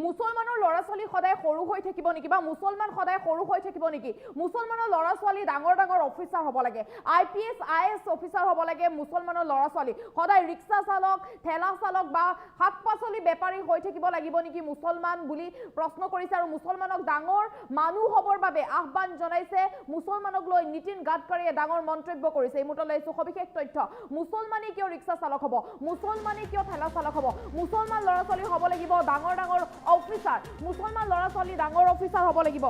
মুছলমানৰ ল'ৰা ছোৱালী সদায় সৰু হৈ থাকিব নেকি বা মুছলমান সদায় সৰু হৈ থাকিব নেকি মুছলমানৰ ল'ৰা ছোৱালী ডাঙৰ ডাঙৰ অফিচাৰ হ'ব লাগে IPS IAS অফিচাৰ হ'ব লাগে মুছলমানৰ ল'ৰা ছোৱালী সদায় ৰিক্সা চালক ঠেলা চালক বা শাক পাচলি বেপাৰী হৈ থাকিব লাগিব নেকি মুছলমান বুলি প্ৰশ্ন কৰিছে আৰু মুছলমানক ডাঙৰ মানুহ হ'বৰ বাবে আহ্বান জনাইছে মুছলমানক লৈ নীতিন গাডকাৰীয়ে ডাঙৰ মন্তব্য কৰিছে এই মুহূৰ্তলৈ সবিশেষ তথ্য মুছলমানে কিয় ৰিক্সা চালক হ'ব মুছলমানে কিয় ঠেলা চালক হ'ব মুছলমান ল'ৰা ছোৱালী হ'ব লাগিব ডাঙৰ ডাঙৰ অফিচাৰ মুছলমান ল'ৰা ছোৱালী ডাঙৰ অফিচাৰ হ'ব লাগিব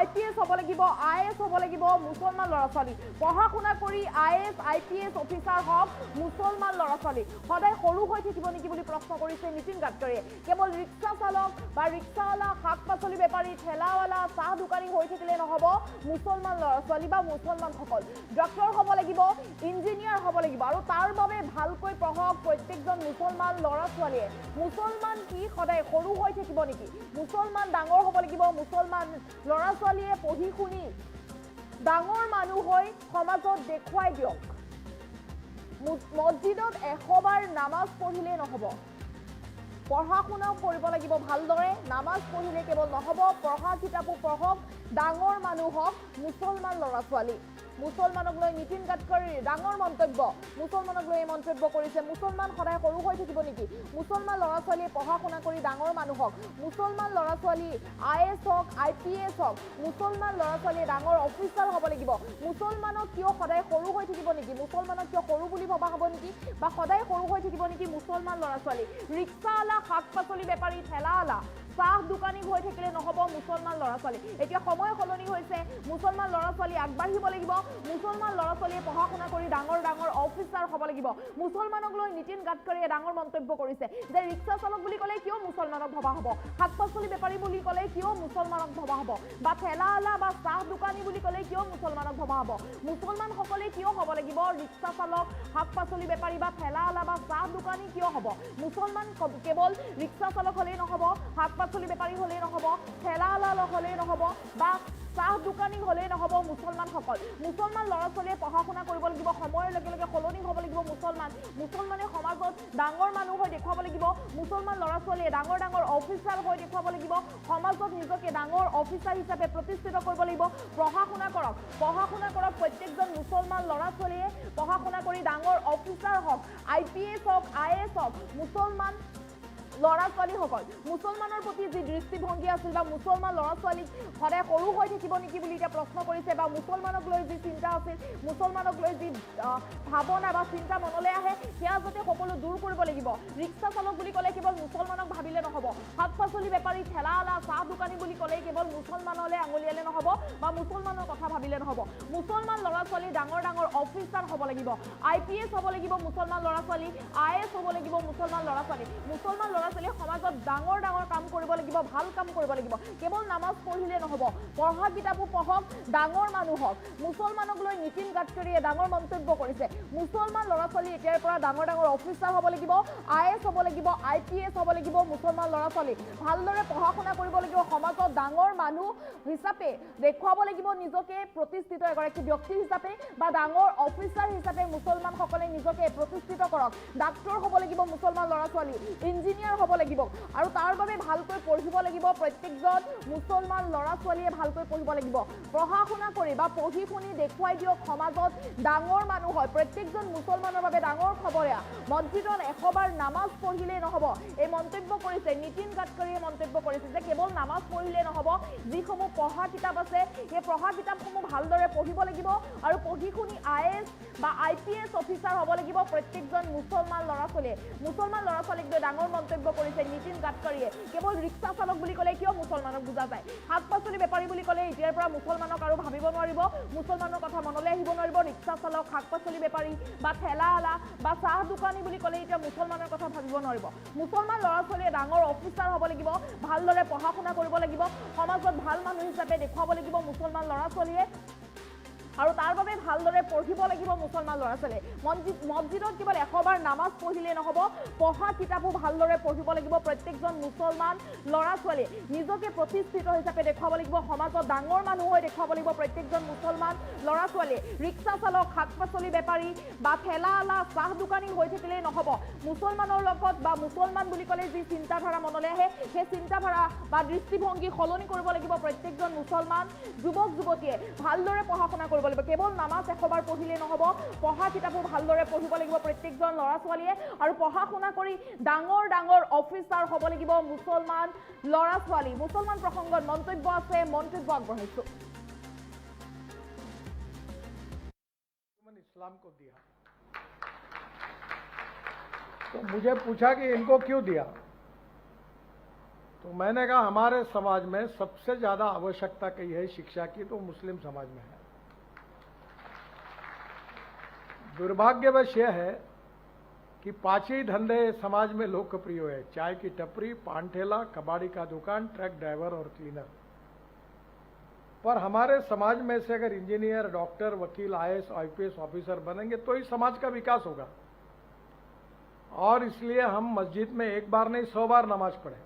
IPS হ'ব লাগিব IAS হ'ব লাগিব মুছলমান ল'ৰা ছোৱালী পঢ়া শুনা কৰি IAS IPS অফিচাৰ হওক মুছলমান ল'ৰা ছোৱালী সদায় সৰু হৈ থাকিব নেকি বুলি প্ৰশ্ন কৰিছে নীতিন গাডকাৰীয়ে কেৱল ৰিক্সা চালক বা ৰিক্সাৱালা শাক পাচলি বেপাৰী ঠেলাৱালা চাহ দোকানী হৈ থাকিলে নহ'ব মুছলমান ল'ৰা ছোৱালী বা মুছলমানসকল ডক্টৰ হ'ব লাগিব ইঞ্জিনিয়াৰ হ'ব লাগিব আৰু তাৰ বাবে ভালকৈ পঢ়ক প্ৰত্যেকজন মুছলমান ল'ৰা ছোৱালীয়ে মুছলমান কি সদায় সৰু হৈ থাকিব নেকি মুছলমান ডাঙৰ হ'ব লাগিব মুছলমান ল'ৰা ছোৱালীয়ে পঢ়ি শুনি ডাঙৰ মানুহ হৈ সমাজত দেখুৱাই দিয়ক মছজিদত 100 বাৰ নামাজ পঢ়িলে নহ'ব পঢ়া শুনাও কৰিব লাগিব ভালদৰে নামাজ পঢ়িলে কেৱল নহ'ব পঢ়া কিতাপো পঢ়ক ডাঙৰ মানুহ হওক মুছলমান ল'ৰা ছোৱালী মুছলমানক লৈ নীতিন গাডকাৰীৰ ডাঙৰ মন্তব্য মুছলমানক লৈ মন্তব্য কৰিছে মুছলমান সদায় সৰু হৈ থাকিব নেকি মুছলমান ল'ৰা ছোৱালীয়ে পঢ়া শুনা কৰি ডাঙৰ মানুহ হওক মুছলমান ল'ৰা ছোৱালী IAS হওক IPS হওক মুছলমান ল'ৰা ছোৱালীয়ে ডাঙৰ অফিচাৰ হ'ব লাগিব মুছলমানক কিয় সদায় সৰু হৈ থাকিব নেকি মুছলমানক কিয় সৰু বুলি ভবা হ'ব নেকি বা সদায় সৰু হৈ থাকিব নেকি মুছলমান ল'ৰা ছোৱালী ৰিক্সাৱালা শাক পাচলি বেপাৰী ঠেলাৱালা চাহ দোকানী হৈ থাকিলে নহ'ব মুছলমান ল'ৰা ছোৱালী এতিয়া সময় সলনি হৈছে মুছলমান ল'ৰা ছোৱালী আগবাঢ়িব লাগিব মুছলমান ল'ৰা ছোৱালীয়ে পঢ়া শুনা কৰি ডাঙৰ ডাঙৰ অফিচাৰ হ'ব লাগিব মুছলমানক লৈ নীতিন গাডকাৰীয়ে ডাঙৰ মন্তব্য কৰিছে যে ৰিক্সা চালক বুলি ক'লে কিয় মুছলমানক ভবা হ'ব শাক পাচলি বেপাৰী বুলি ক'লে কিয় মুছলমানক ভবা হ'ব বা ঠেলাৱালা বা চাহ দোকানী বুলি ক'লে কিয় মুছলমানক ভবা হ'ব মুছলমানসকলে কিয় হ'ব লাগিব ৰিক্সা চালক শাক পাচলি বেপাৰী বা ঠেলাৱালা বা চাহ দোকানী কিয় হ'ব মুছলমান কেৱল ৰিক্সা চালক হ'লেই নহ'ব শাক পাচলি বেপাৰী হ'লেই নহ'ব ঠেলাৱালা হ'লেই নহ'ব বা চাহ দোকানী হ'লেই নহ'ব মুছলমানসকল মুছলমান ল'ৰা ছোৱালীয়ে পঢ়া শুনা কৰিব লাগিব সময়ৰ লগে লগে সলনি হ'ব লাগিব মুছলমানে সমাজত ডাঙৰ মানুহ হৈ দেখুৱাব লাগিব মুছলমান ল'ৰা ছোৱালীয়ে ডাঙৰ ডাঙৰ অফিচাৰ হৈ দেখুৱাব লাগিব সমাজত নিজকে ডাঙৰ অফিচাৰ হিচাপে প্ৰতিষ্ঠিত কৰিব লাগিব পঢ়া শুনা কৰক প্ৰত্যেকজন মুছলমান ল'ৰা ছোৱালীয়ে পঢ়া শুনা কৰি ডাঙৰ অফিচাৰ হওক IPS হওক IAS হওক মুছলমান ল'ৰা ছোৱালীসকল মুছলমানৰ প্ৰতি যি দৃষ্টিভংগী আছিল বা মুছলমান ল'ৰা ছোৱালীক সদায় সৰু হৈ থাকিব নেকি বুলি এতিয়া প্ৰশ্ন কৰিছে বা মুছলমানক লৈ যি চিন্তা আছিল মুছলমানক লৈ যি ভাৱনা বা চিন্তা মনলৈ আহে সেয়া যাতে সকলো দূৰ কৰিব লাগিব ৰিক্সা চালক বুলি ক'লে কেৱল মুছলমানক ভাবিলে নহ'ব শাক পাচলি বেপাৰী ঠেলাৱালা চাহ দোকানী বুলি ক'লে কেৱল মুছলমানলৈ আঙুলিয়ালে নহ'ব বা মুছলমানৰ কথা ভাবিলে নহ'ব মুছলমান ল'ৰা ছোৱালী ডাঙৰ ডাঙৰ অফিচাৰ হ'ব লাগিব IPS হ'ব লাগিব মুছলমান ল'ৰা ছোৱালী IAS হ'ব লাগিব মুছলমান ল'ৰা ছোৱালী মুছলমান ল'ৰা ছোৱালীয়ে সমাজত ডাঙৰ ডাঙৰ কাম কৰিব লাগিব ভাল কাম কৰিব লাগিব কেৱল নামাজ পঢ়িলে নহ'ব পঢ়া কিতাপো পঢ়ক ডাঙৰ মানুহ হওক মুছলমানক লৈ নীতিন গাডকাৰীয়ে ডাঙৰ মন্তব্য কৰিছে মুছলমান ল'ৰা ছোৱালী এতিয়াৰ পৰা ডাঙৰ ডাঙৰ অফিচাৰ হ'ব লাগিব IAS হ'ব লাগিব IPS হ'ব লাগিব মুছলমান ল'ৰা ছোৱালী ভালদৰে পঢ়া শুনা কৰিব লাগিব সমাজত ডাঙৰ মানুহ হিচাপে দেখুৱাব লাগিব নিজকে প্ৰতিষ্ঠিত এগৰাকী ব্যক্তি হিচাপে বা ডাঙৰ অফিচাৰ হিচাপে মুছলমানসকলে নিজকে প্ৰতিষ্ঠিত কৰক ডাক্তৰ হ'ব লাগিব মুছলমান ল'ৰা ছোৱালী ইঞ্জিনিয়াৰ হ'ব লাগিব আৰু তাৰ বাবে ভালকৈ পঢ়িব লাগিব প্ৰত্যেকজন মুছলমান ল'ৰা ছোৱালীয়ে ভালকৈ পঢ়িব লাগিব পঢ়া শুনা কৰি বা পঢ়ি শুনি দেখুৱাই দিয়ক সমাজত ডাঙৰ মানুহ হয় প্ৰত্যেকজন মুছলমানৰ বাবে ডাঙৰ খবৰ এয়া মছজিদত 100 বাৰ নামাজ পঢ়িলেই নহ'ব এই মন্তব্য কৰিছে নীতিন গাডকাৰীয়ে মন্তব্য কৰিছে যে কেৱল নামাজ পঢ়িলে নহ'ব যিসমূহ পঢ়া কিতাপ আছে সেই পঢ়া কিতাপসমূহ ভালদৰে পঢ়িব লাগিব আৰু পঢ়ি শুনি IAS বা IPS অফিচাৰ হ'ব লাগিব প্ৰত্যেকজন মুছলমান ল'ৰা ছোৱালীক লৈ ডাঙৰ মন্তব্য কৰিছে নীতিন গাডকাৰীয়ে কেৱল ৰিক্সা চালক বুলি ক'লে কিয় মুছলমানক বুজা যায় শাক পাচলি বেপাৰী বুলি ক'লে এতিয়াৰ পৰা মুছলমানক আৰু ভাবিব নোৱাৰিব মুছলমানৰ কথা মনলৈ আহিব নোৱাৰিব ৰিক্সা চালক শাক পাচলি বেপাৰী বা ঠেলাৱালা বা চাহ দোকানী বুলি ক'লে এতিয়া মুছলমানৰ কথা ভাবিব নোৱাৰিব মুছলমান ল'ৰা ছোৱালীয়ে ডাঙৰ অফিচাৰ হ'ব লাগিব ভালদৰে পঢ়া শুনা কৰিব লাগিব সমাজত ভাল মানুহ হিচাপে দেখুৱাব লাগিব মুছলমান ল'ৰা ছোৱালীয়ে আৰু তাৰ বাবে ভালদৰে পঢ়িব লাগিব মুছলমান ল'ৰা ছোৱালী মছজিদত কেৱল 100 বাৰ নামাজ পঢ়িলে নহব পঢ়া কিতাপো ভালদৰে পঢ়িব লাগিব প্ৰত্যেকজন মুছলমান ল'ৰা ছোৱালী নিজকে প্ৰতিষ্ঠিত হিচাপে দেখুৱাব লাগিব সমাজত ডাঙৰ মানুহ হৈ দেখুৱাব লাগিব প্ৰত্যেকজন মুছলমান ল'ৰা ছোৱালী ৰিক্সা চালক শাক পাচলি বেপাৰী বা ঠেলাৱালা চাহ দোকানী হৈ থাকিলেই নহব মুছলমানৰ লগত বা মুছলমান বুলি ক'লে যি চিন্তাধাৰা মনলৈ আহে সেই চিন্তাধাৰা বা দৃষ্টিভংগী সলনি কৰিব লাগিব প্ৰত্যেকজন মুছলমান যুৱক যুৱতীয়ে ভালদৰে পঢ়া শুনা কৰিব লাগিব কেৱল নামাজ 100 বাৰ পঢ়িলে নহব পঢ়া কিতাপো ভালদৰে পঢ়িব লাগিব প্ৰত্যেকজন ল'ৰা ছোৱালীয়ে আৰু পঢ়া শুনা কৰি ডাঙৰ ডাঙৰ অফিচাৰ হ'ব লাগিব মুছলমান ল'ৰা ছোৱালী মুছলমান প্ৰসংগত মন্তব্য আছে মন্তব্য আগবঢ়াইছো इस्लाम को दिया तो मुझे पूछा कि इनको क्यों दिया तो मैंने कहा हमारे समाज में सबसे ज्यादा आवश्यकता कही है शिक्षा की तो मुस्लिम समाज में है दुर्भाग्यवश यह है कि 5 ही धंधे समाज में लोकप्रिय है चाय की टपरी पान ठेला कबाड़ी का दुकान ट्रक ड्राइवर और क्लीनर पर हमारे समाज में से अगर इंजीनियर डॉक्टर वकील आईएएस आईपीएस ऑफिसर बनेंगे तो ही समाज का विकास होगा और इसलिए हम मस्जिद में एक बार नहीं 100 बार नमाज पढ़े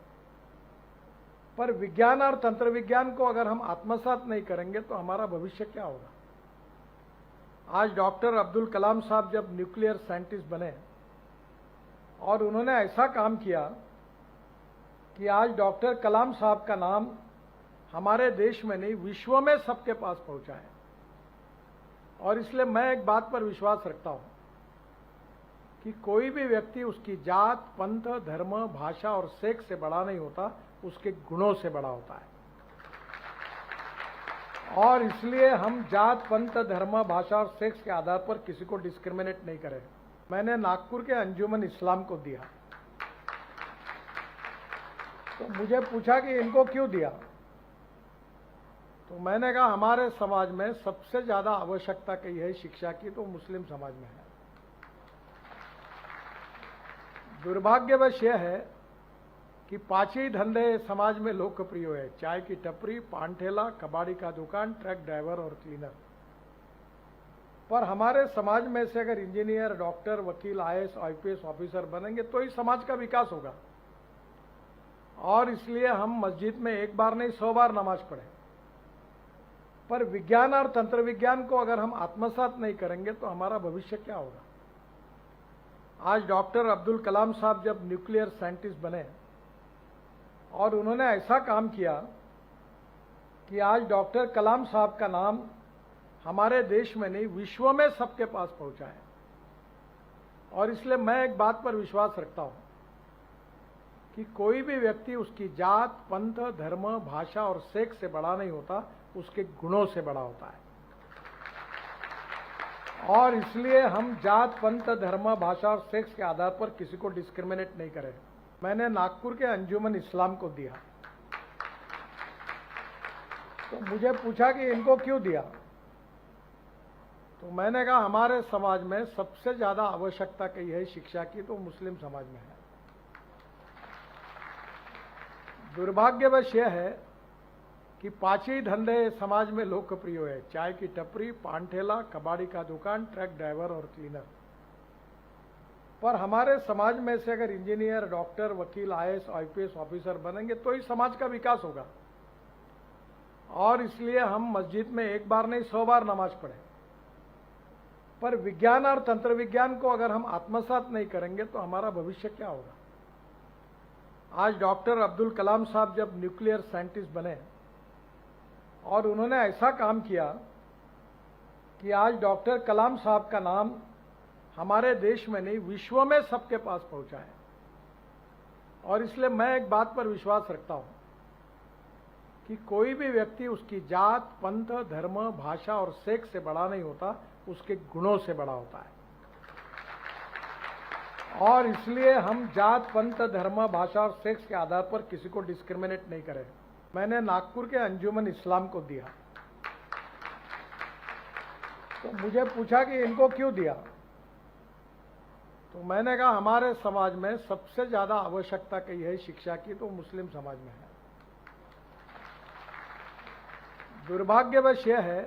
पर विज्ञान और तंत्र विज्ञान को अगर हम आत्मसात नहीं करेंगे तो हमारा भविष्य क्या होगा आज डॉक्टर अब्दुल कलाम साहब जब न्यूक्लियर साइंटिस्ट बने और उन्होंने ऐसा काम किया कि आज डॉक्टर कलाम साहब का नाम हमारे देश में नहीं विश्व में सबके पास पहुंचा है और इसलिए मैं एक बात पर विश्वास रखता हूं कि कोई भी व्यक्ति उसकी जात पंथ धर्म भाषा और सेक्स से बड़ा नहीं होता उसके गुणों से बड़ा होता है और इसलिए हम जात पंथ धर्म भाषा और सेक्स के आधार पर किसी को डिस्क्रिमिनेट नहीं करें मैंने नागपुर के अंजुमन इस्लाम को दिया तो मुझे पूछा कि इनको क्यों दिया तो मैंने कहा हमारे समाज में सबसे ज्यादा आवश्यकता कही है शिक्षा की तो मुस्लिम समाज में है दुर्भाग्यवश यह है कि 5 ही धंधे समाज में लोकप्रिय है चाय की टपरी पान ठेला कबाड़ी का दुकान ट्रक ड्राइवर और क्लीनर पर हमारे समाज में से अगर इंजीनियर डॉक्टर वकील आईएएस आईपीएस ऑफिसर बनेंगे तो ही समाज का विकास होगा और इसलिए हम मस्जिद में एक बार नहीं 100 बार नमाज पढ़े पर विज्ञान और तंत्र विज्ञान को अगर हम आत्मसात नहीं करेंगे तो हमारा भविष्य क्या होगा आज डॉक्टर अब्दुल कलाम साहब जब न्यूक्लियर साइंटिस्ट बने और उन्होंने ऐसा काम किया कि आज डॉक्टर कलाम साहब का नाम हमारे देश में नहीं विश्व में सबके पास पहुंचा है और इसलिए मैं एक बात पर विश्वास रखता हूं कि कोई भी व्यक्ति उसकी जात पंथ धर्म भाषा और सेक्स से बड़ा नहीं होता उसके गुणों से बड़ा होता है और इसलिए हम जात पंथ धर्म भाषा और सेक्स के आधार पर किसी को डिस्क्रिमिनेट नहीं करें मैंने नागपुर के अंजुमन इस्लाम को दिया तो मुझे पूछा कि इनको क्यों दिया तो मैंने कहा हमारे समाज में सबसे ज्यादा आवश्यकता कही है शिक्षा की तो मुस्लिम समाज में है दुर्भाग्यवश यह है कि 5 ही धंधे समाज में लोकप्रिय है चाय की टपरी पान ठेला कबाड़ी का दुकान ट्रक ड्राइवर और क्लीनर पर हमारे समाज में से अगर इंजीनियर डॉक्टर वकील आईएएस आईपीएस ऑफिसर बनेंगे तो ही समाज का विकास होगा और इसलिए हम मस्जिद में एक बार नहीं 100 बार नमाज पढ़े पर विज्ञान और तंत्र विज्ञान को अगर हम आत्मसात नहीं करेंगे तो हमारा भविष्य क्या होगा आज डॉक्टर अब्दुल कलाम साहब जब न्यूक्लियर साइंटिस्ट बने और उन्होंने ऐसा काम किया कि आज डॉक्टर कलाम साहब का नाम हमारे देश में नहीं विश्व में सबके पास पहुंचा है और इसलिए मैं एक बात पर विश्वास रखता हूं कि कोई भी व्यक्ति उसकी जात पंथ धर्म भाषा और सेक्स से बड़ा नहीं होता उसके गुणों से बड़ा होता है और इसलिए हम जात पंथ धर्म भाषा और सेक्स के आधार पर किसी को डिस्क्रिमिनेट नहीं करें मैंने नागपुर के अंजुमन इस्लाम को दिया तो मुझे पूछा कि इनको क्यों दिया तो मैंने कहा हमारे समाज में सबसे ज्यादा आवश्यकता कही है शिक्षा की तो मुस्लिम समाज में है दुर्भाग्यवश यह है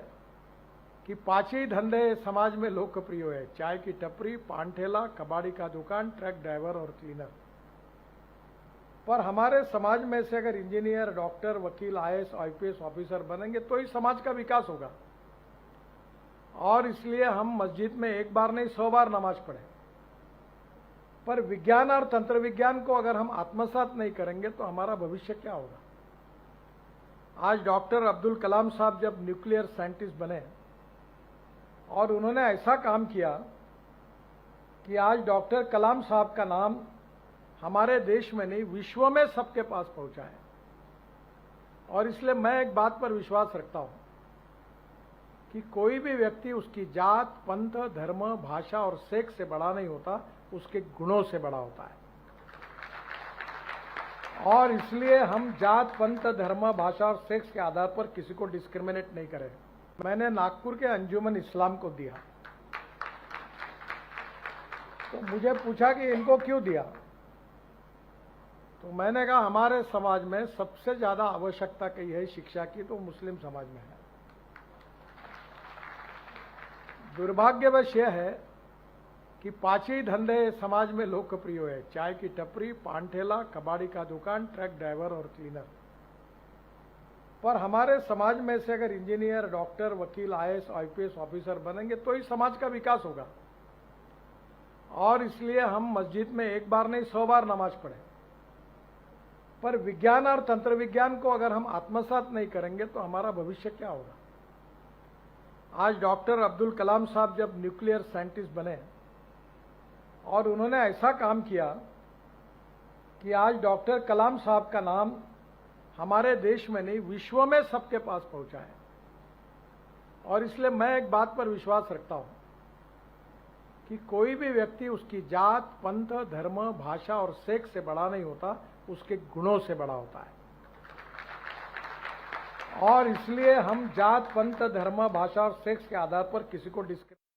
कि पांच ही धंधे समाज में लोकप्रिय है, चाय की टपरी, पान ठेला, कबाड़ी का दुकान, ट्रक ड्राइवर और क्लीनर। पर हमारे समाज में से अगर इंजीनियर, डॉक्टर, वकील, आईएएस, आईपीएस ऑफिसर बनेंगे तो ही समाज का विकास होगा। और इसलिए हम मस्जिद में एक बार नहीं 100 बार नमाज पढ़ें, पर विज्ञान और तंत्र विज्ञान को अगर हम आत्मसात नहीं करेंगे तो हमारा भविष्य क्या होगा। आज डॉक्टर अब्दुल कलाम साहब जब न्यूक्लियर साइंटिस्ट बने और उन्होंने ऐसा काम किया कि आज डॉक्टर कलाम साहब का नाम हमारे देश में नहीं विश्व में सबके पास पहुंचा है। और इसलिए मैं एक बात पर विश्वास रखता हूं कि कोई भी व्यक्ति उसकी जात, पंथ, धर्म, भाषा और सेक्स से बड़ा नहीं होता, उसके गुणों से बड़ा होता है। और इसलिए हम जात, पंथ, धर्म, भाषा और सेक्स के आधार पर किसी को डिस्क्रिमिनेट नहीं करें। मैंने नागपुर के अंजुमन इस्लाम को दिया, तो मुझे पूछा कि इनको क्यों दिया, तो मैंने कहा हमारे समाज में सबसे ज्यादा आवश्यकता कही है शिक्षा की, तो मुस्लिम समाज में है। दुर्भाग्यवश यह है कि पांच ही धंधे समाज में लोकप्रिय है, चाय की टपरी, पान ठेला, कबाड़ी का दुकान, ट्रक ड्राइवर और क्लीनर। पर हमारे समाज में से अगर इंजीनियर, डॉक्टर, वकील, आईएएस, आईपीएस ऑफिसर बनेंगे तो ही समाज का विकास होगा। और इसलिए हम मस्जिद में एक बार नहीं 100 बार नमाज पढ़ें, पर विज्ञान और तंत्र विज्ञान को अगर हम आत्मसात नहीं करेंगे तो हमारा भविष्य क्या होगा। आज डॉक्टर अब्दुल कलाम साहब जब न्यूक्लियर साइंटिस्ट बने और उन्होंने ऐसा काम किया कि आज डॉक्टर कलाम साहब का नाम हमारे देश में नहीं विश्व में सबके पास पहुंचा है। और इसलिए मैं एक बात पर विश्वास रखता हूं कि कोई भी व्यक्ति उसकी जात, पंथ, धर्म, भाषा और सेक्स से बड़ा नहीं होता, उसके गुणों से बड़ा होता है। और इसलिए हम जात, पंथ, धर्म, भाषा और सेक्स के आधार पर किसी को डिस्क्रिमिनेट